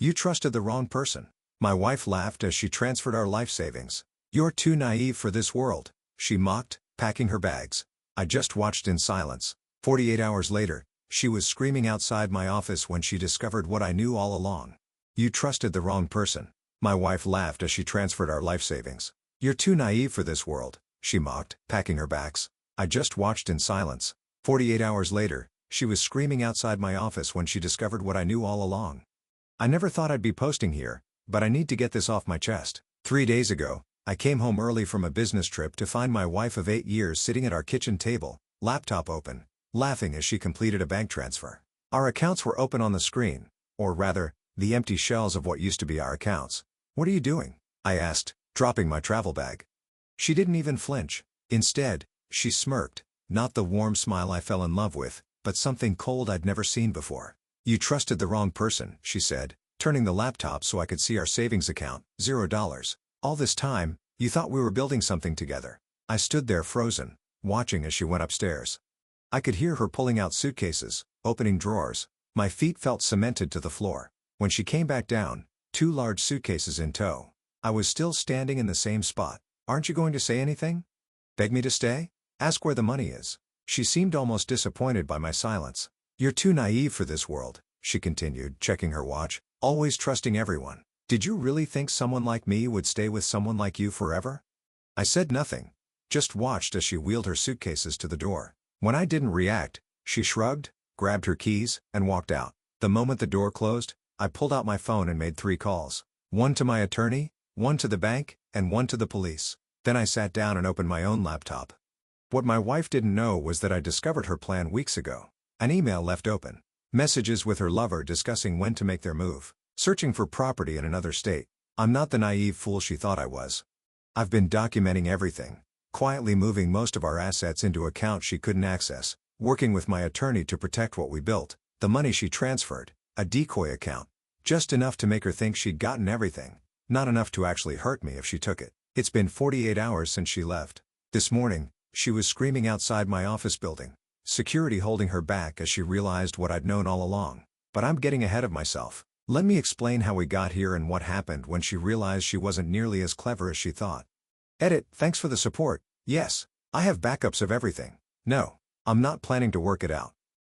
You trusted the wrong person. My wife laughed as she transferred our life savings. You're too naive for this world, she mocked, packing her bags. I just watched in silence. 48 hours later, she was screaming outside my office when she discovered what I knew all along. You trusted the wrong person. My wife laughed as she transferred our life savings. You're too naive for this world, she mocked, packing her bags. I just watched in silence. 48 hours later, she was screaming outside my office when she discovered what I knew all along. I never thought I'd be posting here, but I need to get this off my chest. 3 days ago, I came home early from a business trip to find my wife of 8 years sitting at our kitchen table, laptop open, laughing as she completed a bank transfer. Our accounts were open on the screen, or rather, the empty shells of what used to be our accounts. What are you doing? I asked, dropping my travel bag. She didn't even flinch. Instead, she smirked, not the warm smile I fell in love with, but something cold I'd never seen before. You trusted the wrong person, she said, turning the laptop so I could see our savings account, $0. All this time, you thought we were building something together. I stood there frozen, watching as she went upstairs. I could hear her pulling out suitcases, opening drawers. My feet felt cemented to the floor. When she came back down, 2 large suitcases in tow. I was still standing in the same spot. Aren't you going to say anything? Beg me to stay? Ask where the money is. She seemed almost disappointed by my silence. You're too naive for this world, she continued, checking her watch, always trusting everyone. Did you really think someone like me would stay with someone like you forever? I said nothing, just watched as she wheeled her suitcases to the door. When I didn't react, she shrugged, grabbed her keys, and walked out. The moment the door closed, I pulled out my phone and made 3 calls. 1 to my attorney, 1 to the bank, and 1 to the police. Then I sat down and opened my own laptop. What my wife didn't know was that I discovered her plan weeks ago. An email left open. Messages with her lover discussing when to make their move. Searching for property in another state. I'm not the naive fool she thought I was. I've been documenting everything. Quietly moving most of our assets into accounts she couldn't access. Working with my attorney to protect what we built. The money she transferred. A decoy account. Just enough to make her think she'd gotten everything. Not enough to actually hurt me if she took it. It's been 48 hours since she left. This morning, she was screaming outside my office building. Security holding her back as she realized what I'd known all along. But I'm getting ahead of myself. Let me explain how we got here and what happened when she realized she wasn't nearly as clever as she thought. Edit, thanks for the support. Yes, I have backups of everything. No, I'm not planning to work it out.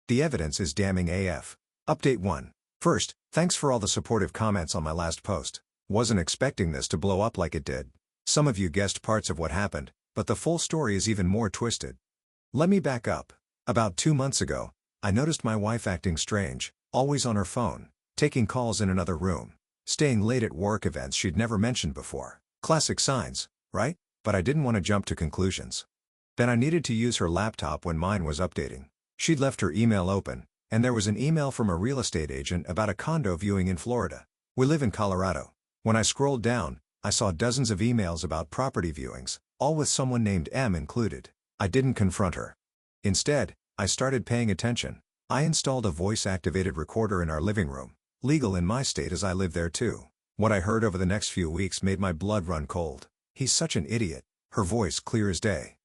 The evidence is damning AF. Update 1. First, thanks for all the supportive comments on my last post. Wasn't expecting this to blow up like it did. Some of you guessed parts of what happened, but the full story is even more twisted. Let me back up. About 2 months ago, I noticed my wife acting strange, always on her phone, taking calls in another room, staying late at work events she'd never mentioned before. Classic signs, right? But I didn't want to jump to conclusions. Then I needed to use her laptop when mine was updating. She'd left her email open, and there was an email from a real estate agent about a condo viewing in Florida. We live in Colorado. When I scrolled down, I saw dozens of emails about property viewings, all with someone named M included. I didn't confront her. Instead, I started paying attention. I installed a voice-activated recorder in our living room, legal in my state as I live there too. What I heard over the next few weeks made my blood run cold. He's such an idiot. Her voice clear as day.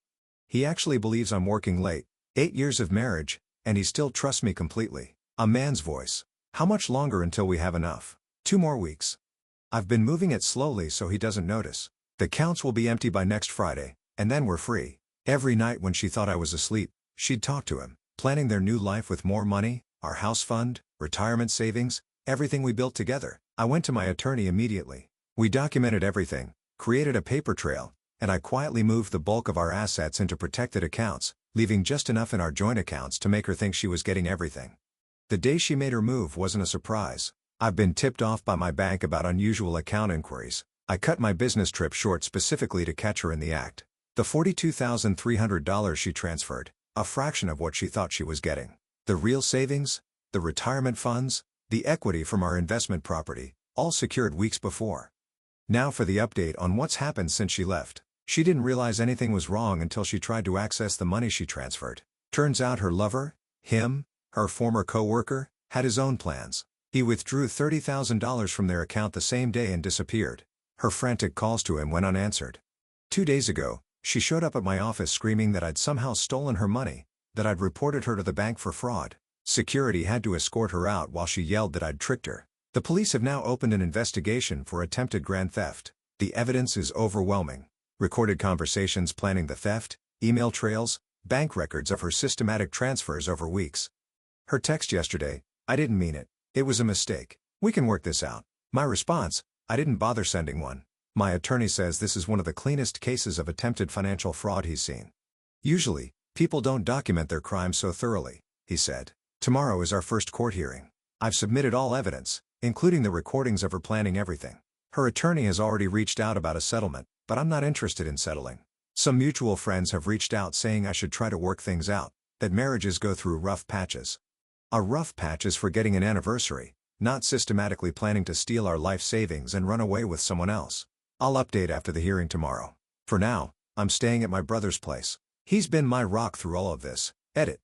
He actually believes I'm working late. 8 years of marriage, and he still trusts me completely. A man's voice. How much longer until we have enough? 2 more weeks. I've been moving it slowly so he doesn't notice. The counts will be empty by next Friday, and then we're free. Every night when she thought I was asleep, she'd talk to him, planning their new life with more money, our house fund, retirement savings, everything we built together. I went to my attorney immediately. We documented everything, created a paper trail, and I quietly moved the bulk of our assets into protected accounts, leaving just enough in our joint accounts to make her think she was getting everything. The day she made her move wasn't a surprise. I've been tipped off by my bank about unusual account inquiries. I cut my business trip short specifically to catch her in the act. The $42,300 she transferred, a fraction of what she thought she was getting. The real savings, the retirement funds, the equity from our investment property, all secured weeks before. Now for the update on what's happened since she left. She didn't realize anything was wrong until she tried to access the money she transferred. Turns out her lover, him, her former co-worker, had his own plans. He withdrew $30,000 from their account the same day and disappeared. Her frantic calls to him went unanswered. 2 days ago, she showed up at my office screaming that I'd somehow stolen her money, that I'd reported her to the bank for fraud. Security had to escort her out while she yelled that I'd tricked her. The police have now opened an investigation for attempted grand theft. The evidence is overwhelming. Recorded conversations planning the theft, email trails, bank records of her systematic transfers over weeks. Her text yesterday, "I didn't mean it. It was a mistake. We can work this out." My response, "I didn't bother sending one." My attorney says this is one of the cleanest cases of attempted financial fraud he's seen. "Usually, people don't document their crimes so thoroughly," he said. "Tomorrow is our first court hearing. I've submitted all evidence, including the recordings of her planning everything. Her attorney has already reached out about a settlement, but I'm not interested in settling. Some mutual friends have reached out saying I should try to work things out, that marriages go through rough patches. A rough patch is forgetting an anniversary, not systematically planning to steal our life savings and run away with someone else. I'll update after the hearing tomorrow. For now, I'm staying at my brother's place. He's been my rock through all of this." Edit.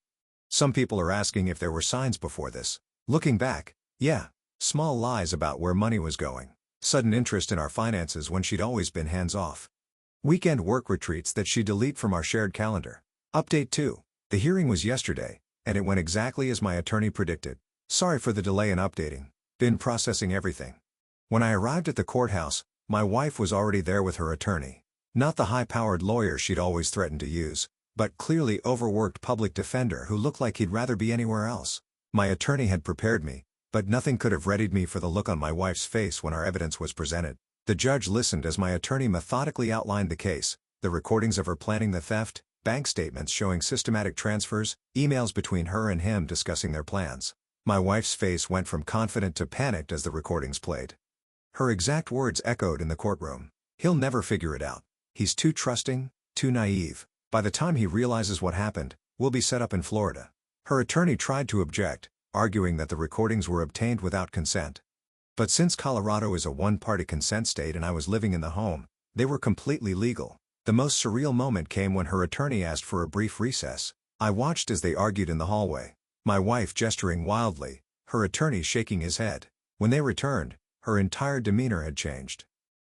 Some people are asking if there were signs before this. Looking back, yeah, small lies about where money was going. Sudden interest in our finances when she'd always been hands-off. Weekend work retreats that she'd delete from our shared calendar. Update 2. The hearing was yesterday, and it went exactly as my attorney predicted. Sorry for the delay in updating. Been processing everything. When I arrived at the courthouse, my wife was already there with her attorney. Not the high-powered lawyer she'd always threatened to use, but clearly overworked public defender who looked like he'd rather be anywhere else. My attorney had prepared me, but nothing could have readied me for the look on my wife's face when our evidence was presented. The judge listened as my attorney methodically outlined the case, the recordings of her planning the theft, bank statements showing systematic transfers, emails between her and him discussing their plans. My wife's face went from confident to panicked as the recordings played. Her exact words echoed in the courtroom. "He'll never figure it out. He's too trusting, too naive. By the time he realizes what happened, we'll be set up in Florida." Her attorney tried to object, arguing that the recordings were obtained without consent. But since Colorado is a one-party consent state and I was living in the home, they were completely legal. The most surreal moment came when her attorney asked for a brief recess. I watched as they argued in the hallway. My wife gesturing wildly, her attorney shaking his head. When they returned, her entire demeanor had changed.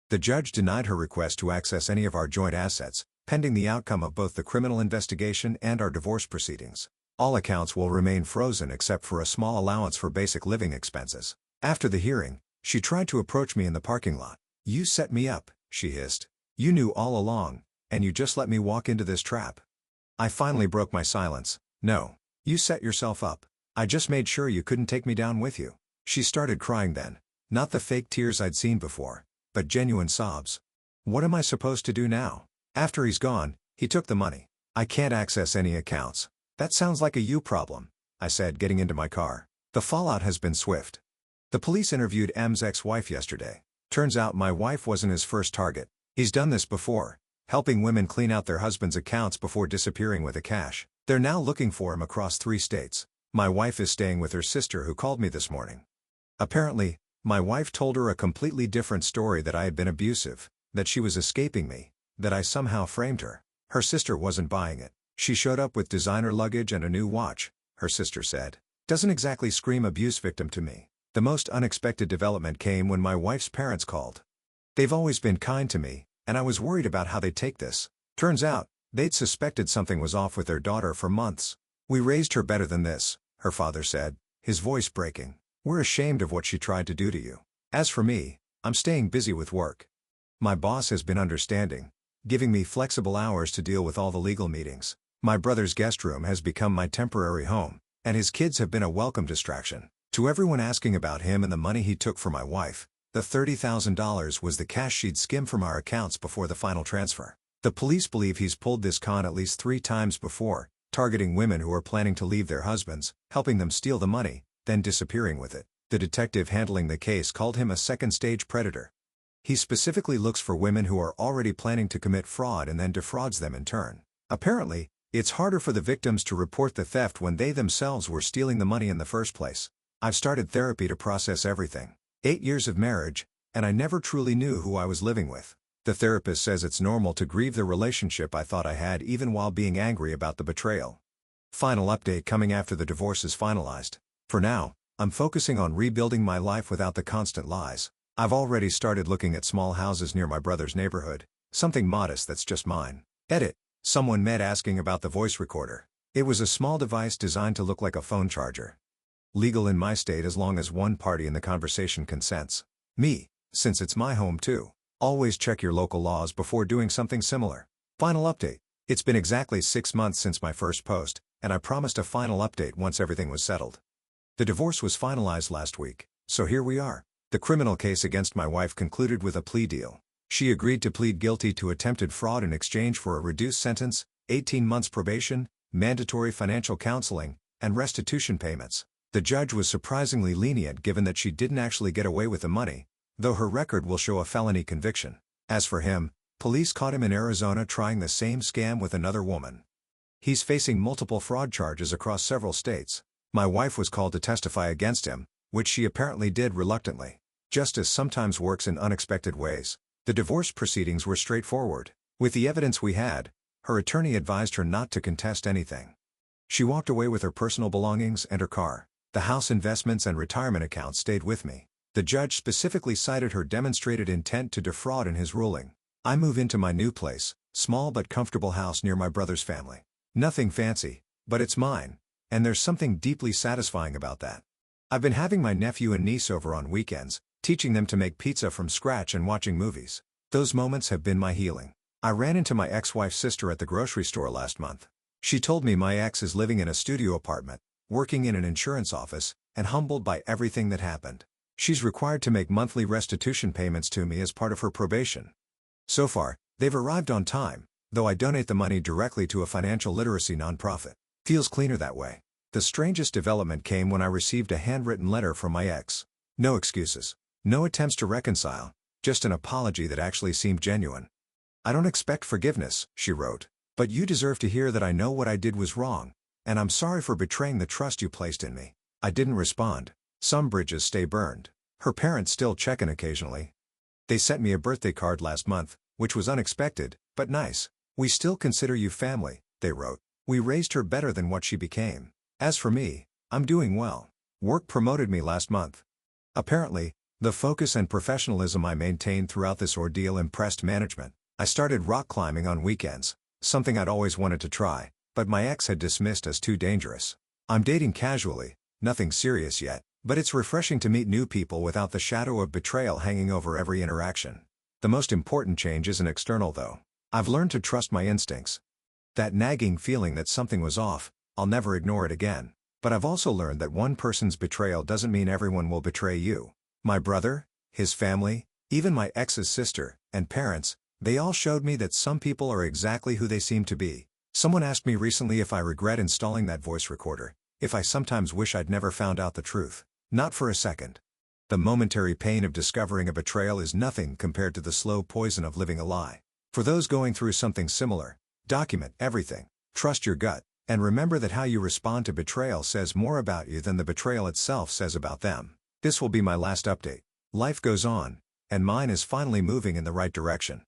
The judge denied her request to access any of our joint assets, pending the outcome of both the criminal investigation and our divorce proceedings. All accounts will remain frozen except for a small allowance for basic living expenses. After the hearing, she tried to approach me in the parking lot. "You set me up," she hissed. "You knew all along, and you just let me walk into this trap." I finally broke my silence. "No. You set yourself up. I just made sure you couldn't take me down with you." She started crying then. Not the fake tears I'd seen before, but genuine sobs. "What am I supposed to do now? After he's gone, he took the money. I can't access any accounts." "That sounds like a you problem," I said, getting into my car. "The fallout has been swift." The police interviewed M's ex-wife yesterday. Turns out my wife wasn't his first target. He's done this before, helping women clean out their husbands' accounts before disappearing with the cash. They're now looking for him across 3 states. My wife is staying with her sister who called me this morning. Apparently, my wife told her a completely different story, that I had been abusive, that she was escaping me, that I somehow framed her. Her sister wasn't buying it. She showed up with designer luggage and a new watch, her sister said. Doesn't exactly scream abuse victim to me. The most unexpected development came when my wife's parents called. They've always been kind to me, and I was worried about how they'd take this. Turns out, they'd suspected something was off with their daughter for months. "We raised her better than this," her father said, his voice breaking. "We're ashamed of what she tried to do to you. As for me, I'm staying busy with work. My boss has been understanding, giving me flexible hours to deal with all the legal meetings. My brother's guest room has become my temporary home, and his kids have been a welcome distraction." To everyone asking about him and the money he took for my wife, the $30,000 was the cash she'd skimmed from our accounts before the final transfer. The police believe he's pulled this con at least 3 times before, targeting women who are planning to leave their husbands, helping them steal the money, then disappearing with it. The detective handling the case called him a second-stage predator. He specifically looks for women who are already planning to commit fraud and then defrauds them in turn. Apparently, it's harder for the victims to report the theft when they themselves were stealing the money in the first place. I've started therapy to process everything. 8 years of marriage, and I never truly knew who I was living with. The therapist says it's normal to grieve the relationship I thought I had even while being angry about the betrayal. Final update coming after the divorce is finalized. For now, I'm focusing on rebuilding my life without the constant lies. I've already started looking at small houses near my brother's neighborhood, something modest that's just mine. Edit. Someone met asking about the voice recorder. It was a small device designed to look like a phone charger. Legal in my state as long as one party in the conversation consents. Me, since it's my home too. Always check your local laws before doing something similar. Final update. It's been exactly 6 months since my first post, and I promised a final update once everything was settled. The divorce was finalized last week, so here we are. The criminal case against my wife concluded with a plea deal. She agreed to plead guilty to attempted fraud in exchange for a reduced sentence, 18 months probation, mandatory financial counseling, and restitution payments. The judge was surprisingly lenient given that she didn't actually get away with the money, though her record will show a felony conviction. As for him, police caught him in Arizona trying the same scam with another woman. He's facing multiple fraud charges across several states. My wife was called to testify against him, which she apparently did reluctantly. Justice sometimes works in unexpected ways. The divorce proceedings were straightforward. With the evidence we had, her attorney advised her not to contest anything. She walked away with her personal belongings and her car. The house investments and retirement accounts stayed with me. The judge specifically cited her demonstrated intent to defraud in his ruling. I move into my new place, small but comfortable house near my brother's family. Nothing fancy, but it's mine, and there's something deeply satisfying about that. I've been having my nephew and niece over on weekends, teaching them to make pizza from scratch and watching movies. Those moments have been my healing. I ran into my ex-wife's sister at the grocery store last month. She told me my ex is living in a studio apartment, working in an insurance office, and humbled by everything that happened. She's required to make monthly restitution payments to me as part of her probation. So far, they've arrived on time, though I donate the money directly to a financial literacy nonprofit. Feels cleaner that way. The strangest development came when I received a handwritten letter from my ex. No excuses. No attempts to reconcile, just an apology that actually seemed genuine. I don't expect forgiveness, she wrote, but you deserve to hear that I know what I did was wrong, and I'm sorry for betraying the trust you placed in me. I didn't respond. Some bridges stay burned. Her parents still check in occasionally. They sent me a birthday card last month, which was unexpected, but nice. We still consider you family, they wrote. We raised her better than what she became. As for me, I'm doing well. Work promoted me last month. Apparently, the focus and professionalism I maintained throughout this ordeal impressed management. I started rock climbing on weekends, something I'd always wanted to try, but my ex had dismissed as too dangerous. I'm dating casually, nothing serious yet, but it's refreshing to meet new people without the shadow of betrayal hanging over every interaction. The most important change isn't external though. I've learned to trust my instincts. That nagging feeling that something was off, I'll never ignore it again. But I've also learned that one person's betrayal doesn't mean everyone will betray you. My brother, his family, even my ex's sister, and parents, they all showed me that some people are exactly who they seem to be. Someone asked me recently if I regret installing that voice recorder, if I sometimes wish I'd never found out the truth. Not for a second. The momentary pain of discovering a betrayal is nothing compared to the slow poison of living a lie. For those going through something similar, document everything, trust your gut, and remember that how you respond to betrayal says more about you than the betrayal itself says about them. This will be my last update. Life goes on, and mine is finally moving in the right direction.